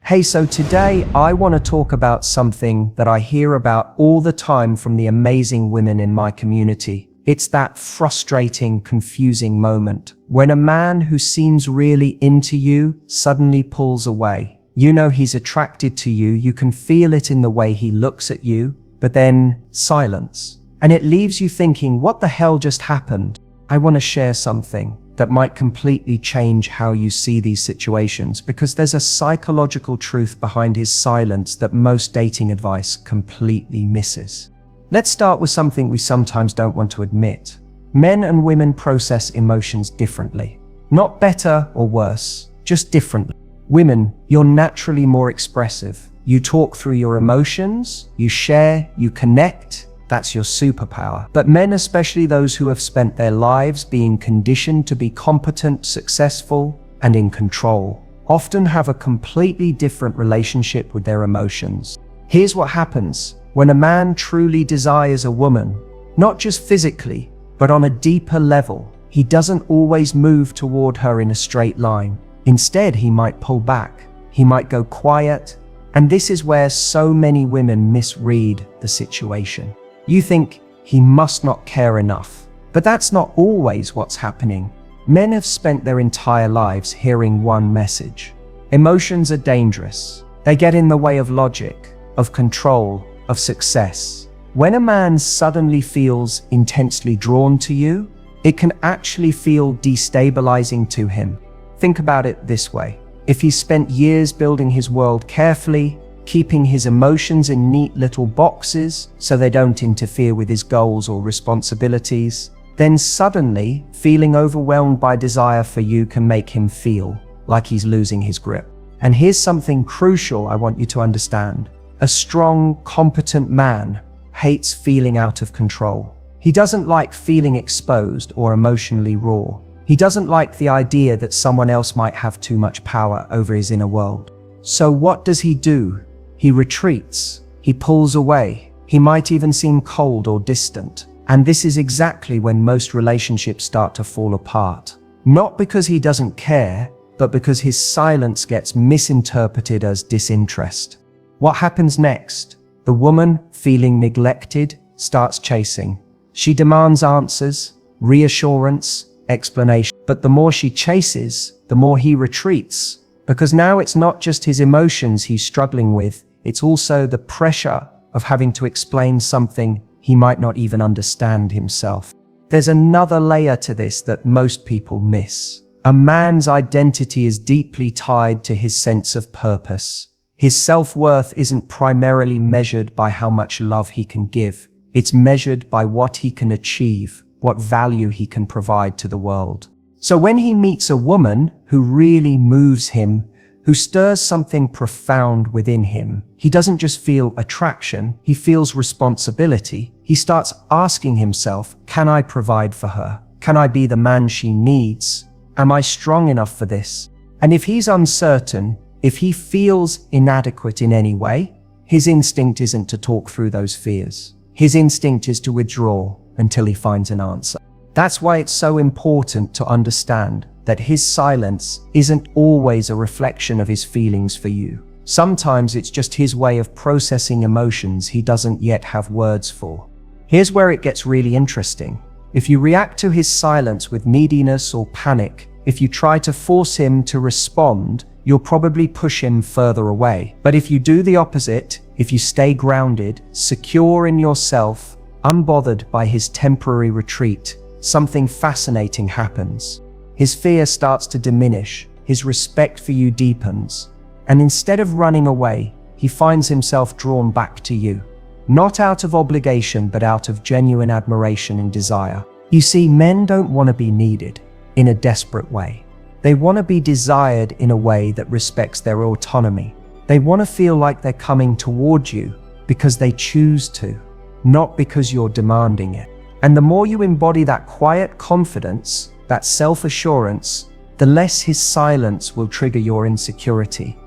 Hey, so today I want to talk about something that I hear about all the time from the amazing women in my community. It's that frustrating, confusing moment when a man who seems really into you suddenly pulls away. You know he's attracted to you, you can feel it in the way he looks at you, but then silence. And it leaves you thinking, what the hell just happened? I want to share something that might completely change how you see these situations, because there's a psychological truth behind his silence that most dating advice completely misses. Let's start with something we sometimes don't want to admit. Men and women process emotions differently. Not better or worse, just differently. Women, you're naturally more expressive. You talk through your emotions, you share, you connect. That's your superpower. But men, especially those who have spent their lives being conditioned to be competent, successful, and in control, often have a completely different relationship with their emotions. Here's what happens when a man truly desires a woman, not just physically, but on a deeper level. He doesn't always move toward her in a straight line. Instead, he might pull back. He might go quiet. And this is where so many women misread the situation. You think he must not care enough, but that's not always what's happening. Men have spent their entire lives hearing one message. Emotions are dangerous. They get in the way of logic, of control, of success. When a man suddenly feels intensely drawn to you, it can actually feel destabilizing to him. Think about it this way. If he spent years building his world carefully, keeping his emotions in neat little boxes so they don't interfere with his goals or responsibilities, then suddenly feeling overwhelmed by desire for you can make him feel like he's losing his grip. And here's something crucial I want you to understand. A strong, competent man hates feeling out of control. He doesn't like feeling exposed or emotionally raw. He doesn't like the idea that someone else might have too much power over his inner world. So what does he do? He retreats, he pulls away, he might even seem cold or distant. And this is exactly when most relationships start to fall apart. Not because he doesn't care, but because his silence gets misinterpreted as disinterest. What happens next? The woman, feeling neglected, starts chasing. She demands answers, reassurance, explanation. But the more she chases, the more he retreats. Because now it's not just his emotions he's struggling with, it's also the pressure of having to explain something he might not even understand himself. There's another layer to this that most people miss. A man's identity is deeply tied to his sense of purpose. His self-worth isn't primarily measured by how much love he can give. It's measured by what he can achieve, what value he can provide to the world. So when he meets a woman who really moves him, who stirs something profound within him, he doesn't just feel attraction, he feels responsibility. He starts asking himself, can I provide for her? Can I be the man she needs? Am I strong enough for this? And if he's uncertain, if he feels inadequate in any way, his instinct isn't to talk through those fears. His instinct is to withdraw until he finds an answer. That's why it's so important to understand that his silence isn't always a reflection of his feelings for you. Sometimes it's just his way of processing emotions he doesn't yet have words for. Here's where it gets really interesting. If you react to his silence with neediness or panic, if you try to force him to respond, you'll probably push him further away. But if you do the opposite, if you stay grounded, secure in yourself, unbothered by his temporary retreat, something fascinating happens. His fear starts to diminish, his respect for you deepens, and instead of running away, he finds himself drawn back to you. Not out of obligation, but out of genuine admiration and desire. You see, men don't want to be needed in a desperate way. They want to be desired in a way that respects their autonomy. They want to feel like they're coming toward you because they choose to, not because you're demanding it. And the more you embody that quiet confidence, that self-assurance, the less his silence will trigger your insecurity.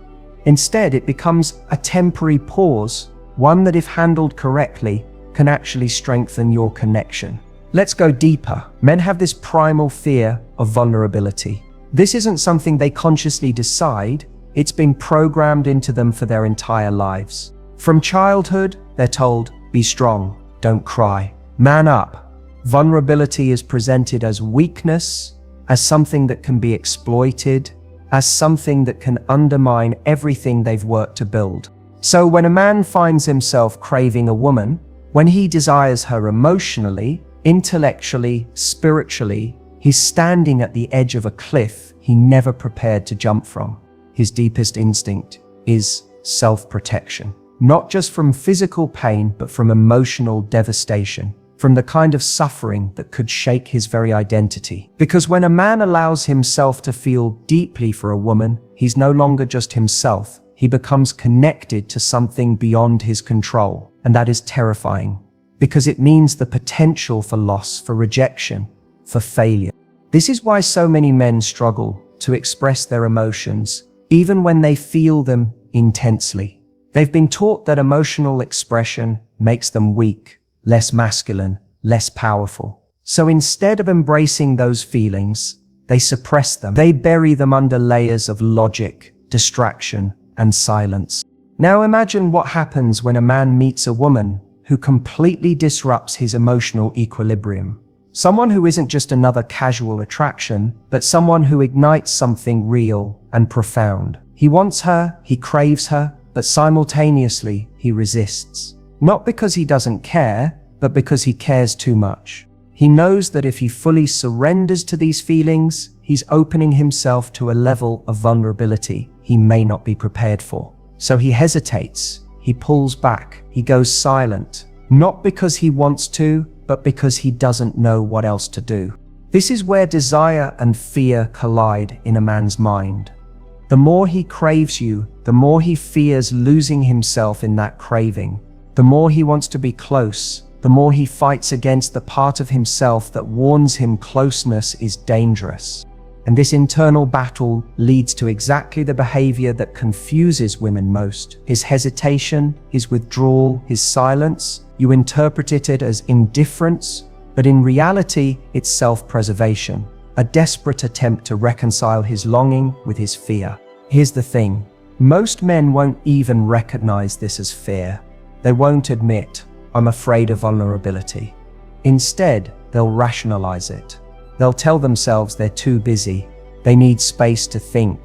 Instead, it becomes a temporary pause, one that, if handled correctly, can actually strengthen your connection. Let's go deeper. Men have this primal fear of vulnerability. This isn't something they consciously decide, It's been programmed into them for their entire lives. From childhood, they're told, be strong, don't cry, man up. Vulnerability is presented as weakness, as something that can be exploited, as something that can undermine everything they've worked to build. So when a man finds himself craving a woman, when he desires her emotionally, intellectually, spiritually, he's standing at the edge of a cliff he never prepared to jump from. His deepest instinct is self-protection, not just from physical pain, but from emotional devastation, from the kind of suffering that could shake his very identity. Because when a man allows himself to feel deeply for a woman, he's no longer just himself. He becomes connected to something beyond his control. And that is terrifying, because it means the potential for loss, for rejection, for failure. This is why so many men struggle to express their emotions, even when they feel them intensely. They've been taught that emotional expression makes them weak, less masculine, less powerful. So instead of embracing those feelings, they suppress them. They bury them under layers of logic, distraction, and silence. Now imagine what happens when a man meets a woman who completely disrupts his emotional equilibrium. Someone who isn't just another casual attraction, but someone who ignites something real and profound. He wants her, he craves her, but simultaneously he resists. Not because he doesn't care, but because he cares too much. He knows that if he fully surrenders to these feelings, he's opening himself to a level of vulnerability he may not be prepared for. So he hesitates, he pulls back, he goes silent, not because he wants to, but because he doesn't know what else to do. This is where desire and fear collide in a man's mind. The more he craves you, the more he fears losing himself in that craving. The more he wants to be close, the more he fights against the part of himself that warns him closeness is dangerous. And this internal battle leads to exactly the behavior that confuses women most. His hesitation, his withdrawal, his silence. You interpret it as indifference, but in reality, it's self-preservation, a desperate attempt to reconcile his longing with his fear. Here's the thing, most men won't even recognize this as fear. They won't admit, I'm afraid of vulnerability. Instead, they'll rationalize it. They'll tell themselves they're too busy. They need space to think.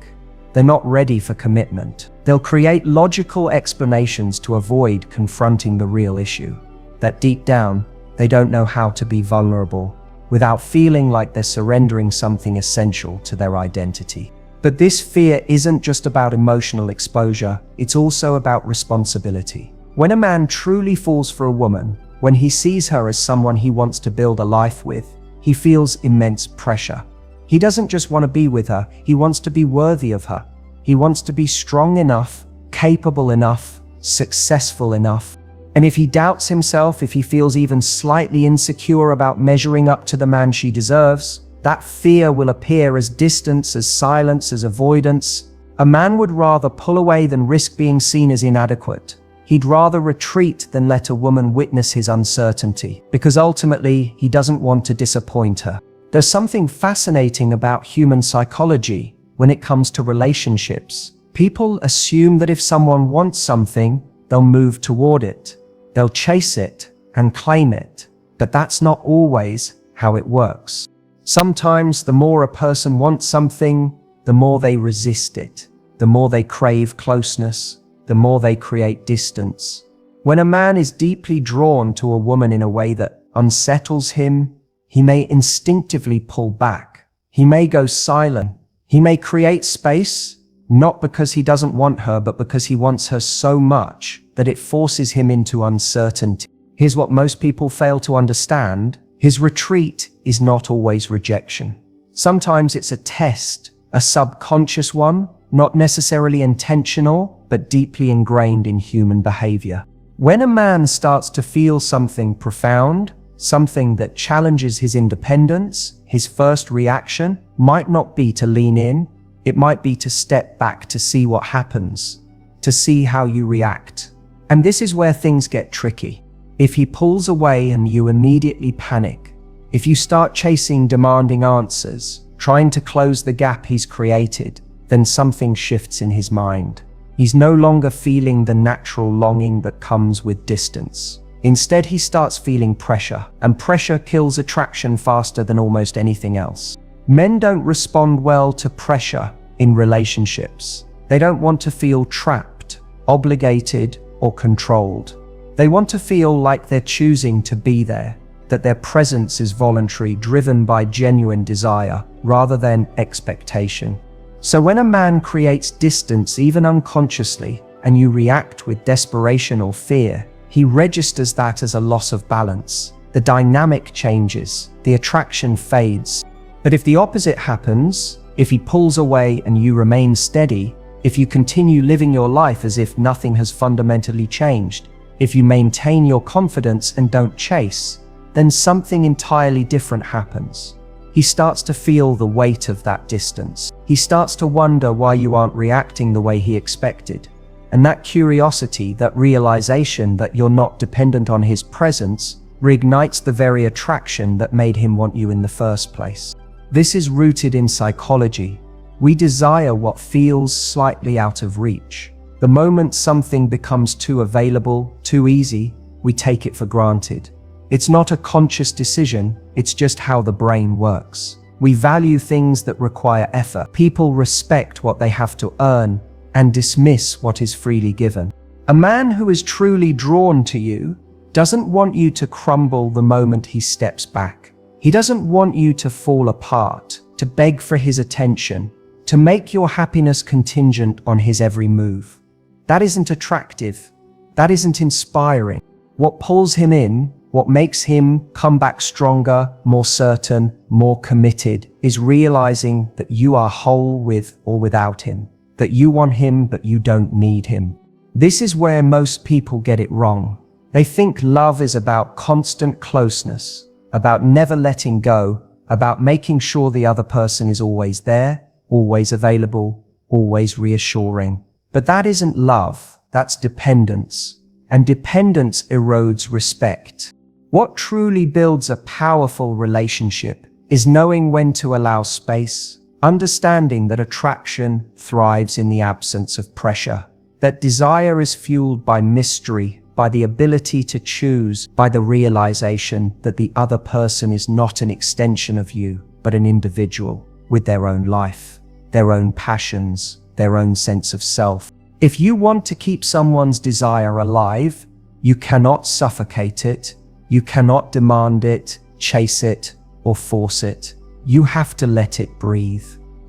They're not ready for commitment. They'll create logical explanations to avoid confronting the real issue. That deep down, they don't know how to be vulnerable without feeling like they're surrendering something essential to their identity. But this fear isn't just about emotional exposure, it's also about responsibility. When a man truly falls for a woman, when he sees her as someone he wants to build a life with, he feels immense pressure. He doesn't just want to be with her, he wants to be worthy of her. He wants to be strong enough, capable enough, successful enough. And if he doubts himself, if he feels even slightly insecure about measuring up to the man she deserves, that fear will appear as distance, as silence, as avoidance. A man would rather pull away than risk being seen as inadequate. He'd rather retreat than let a woman witness his uncertainty, because ultimately he doesn't want to disappoint her. There's something fascinating about human psychology when it comes to relationships. People assume that if someone wants something, they'll move toward it. They'll chase it and claim it. But that's not always how it works. Sometimes the more a person wants something, the more they resist it, the more they crave closeness, the more they create distance. When a man is deeply drawn to a woman in a way that unsettles him, he may instinctively pull back. He may go silent. He may create space, not because he doesn't want her, but because he wants her so much that it forces him into uncertainty. Here's what most people fail to understand. His retreat is not always rejection. Sometimes it's a test, a subconscious one, not necessarily intentional, but deeply ingrained in human behavior. When a man starts to feel something profound, something that challenges his independence, his first reaction might not be to lean in, it might be to step back to see what happens, to see how you react. And this is where things get tricky. If he pulls away and you immediately panic, if you start chasing demanding answers, trying to close the gap he's created, then something shifts in his mind. He's no longer feeling the natural longing that comes with distance. Instead, he starts feeling pressure, and pressure kills attraction faster than almost anything else. Men don't respond well to pressure in relationships. They don't want to feel trapped, obligated, or controlled. They want to feel like they're choosing to be there, that their presence is voluntary, driven by genuine desire, rather than expectation. So when a man creates distance, even unconsciously, and you react with desperation or fear, he registers that as a loss of balance. The dynamic changes, the attraction fades. But if the opposite happens, if he pulls away and you remain steady, if you continue living your life as if nothing has fundamentally changed, if you maintain your confidence and don't chase, then something entirely different happens. He starts to feel the weight of that distance. He starts to wonder why you aren't reacting the way he expected. And that curiosity, that realization that you're not dependent on his presence, reignites the very attraction that made him want you in the first place. This is rooted in psychology. We desire what feels slightly out of reach. The moment something becomes too available, too easy, we take it for granted. It's not a conscious decision, it's just how the brain works. We value things that require effort. People respect what they have to earn and dismiss what is freely given. A man who is truly drawn to you doesn't want you to crumble the moment he steps back. He doesn't want you to fall apart, to beg for his attention, to make your happiness contingent on his every move. That isn't attractive. That isn't inspiring. What pulls him in, what makes him come back stronger, more certain, more committed, is realizing that you are whole with or without him, that you want him but you don't need him. This is where most people get it wrong. They think love is about constant closeness, about never letting go, about making sure the other person is always there, always available, always reassuring. But that isn't love, that's dependence. And dependence erodes respect. What truly builds a powerful relationship is knowing when to allow space, understanding that attraction thrives in the absence of pressure, that desire is fueled by mystery, by the ability to choose, by the realization that the other person is not an extension of you, but an individual with their own life, their own passions, their own sense of self. If you want to keep someone's desire alive, you cannot suffocate it, you cannot demand it, chase it, or force it. You have to let it breathe.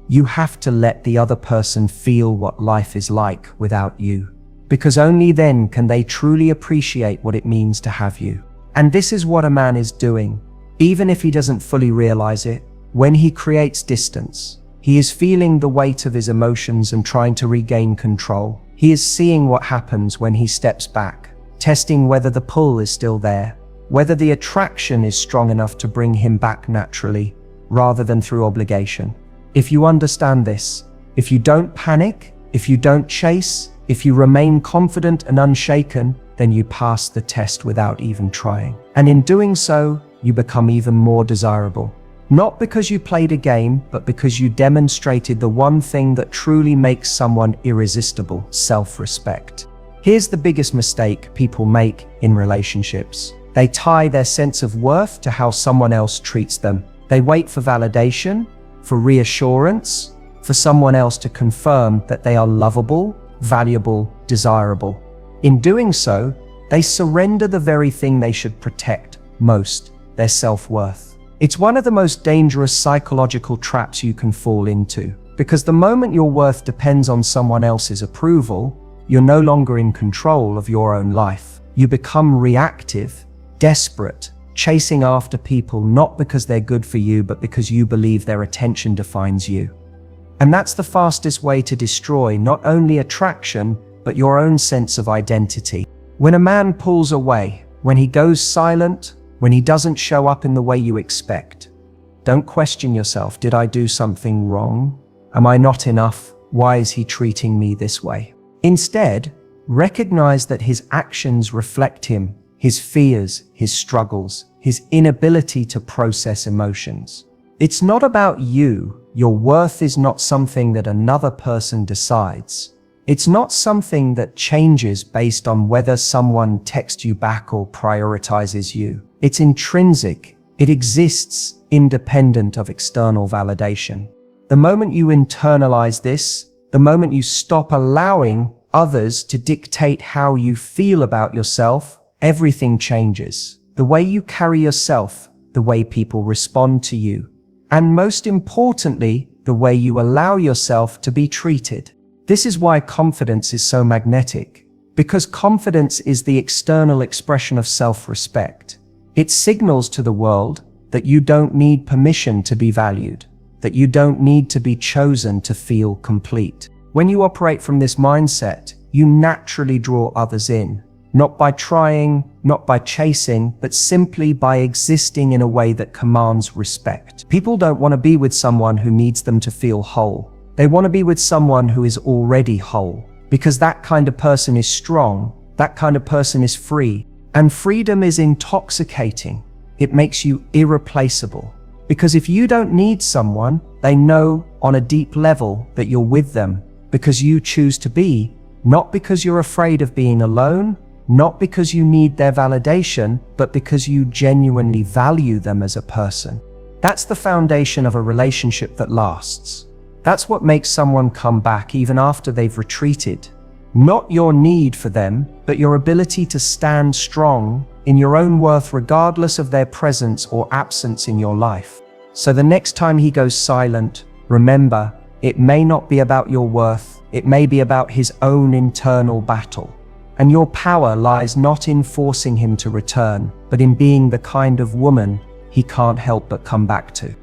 You have to let the other person feel what life is like without you, because only then can they truly appreciate what it means to have you. And this is what a man is doing, even if he doesn't fully realize it. When he creates distance, he is feeling the weight of his emotions and trying to regain control. He is seeing what happens when he steps back, testing whether the pull is still there, whether the attraction is strong enough to bring him back naturally, rather than through obligation. If you understand this, if you don't panic, if you don't chase, if you remain confident and unshaken, then you pass the test without even trying. And in doing so, you become even more desirable. Not because you played a game, but because you demonstrated the one thing that truly makes someone irresistible: self-respect. Here's the biggest mistake people make in relationships. They tie their sense of worth to how someone else treats them. They wait for validation, for reassurance, for someone else to confirm that they are lovable, valuable, desirable. In doing so, they surrender the very thing they should protect most: their self-worth. It's one of the most dangerous psychological traps you can fall into, because the moment your worth depends on someone else's approval, you're no longer in control of your own life. You become reactive, desperate, chasing after people not because they're good for you, but because you believe their attention defines you. And that's the fastest way to destroy not only attraction, but your own sense of identity. When a man pulls away, when he goes silent, when he doesn't show up in the way you expect, don't question yourself. Did I do something wrong? Am I not enough? Why is he treating me this way? Instead, recognize that his actions reflect him, his fears, his struggles, his inability to process emotions. It's not about you, Your worth is not something that another person decides. It's not something that changes based on whether someone texts you back or prioritizes you. It's intrinsic. It exists independent of external validation. The moment you internalize this, the moment you stop allowing others to dictate how you feel about yourself, everything changes. The way you carry yourself, the way people respond to you, and most importantly, the way you allow yourself to be treated. This is why confidence is so magnetic, because confidence is the external expression of self-respect. It signals to the world that you don't need permission to be valued, that you don't need to be chosen to feel complete. When you operate from this mindset, you naturally draw others in, not by trying, not by chasing, but simply by existing in a way that commands respect. People don't want to be with someone who needs them to feel whole. They want to be with someone who is already whole, because that kind of person is strong, that kind of person is free, and freedom is intoxicating. It makes you irreplaceable. Because if you don't need someone, they know on a deep level that you're with them because you choose to be, not because you're afraid of being alone, not because you need their validation, but because you genuinely value them as a person. That's the foundation of a relationship that lasts. That's what makes someone come back even after they've retreated. Not your need for them, but your ability to stand strong in your own worth regardless of their presence or absence in your life. So the next time he goes silent, remember, it may not be about your worth, it may be about his own internal battle. And your power lies not in forcing him to return, but in being the kind of woman he can't help but come back to.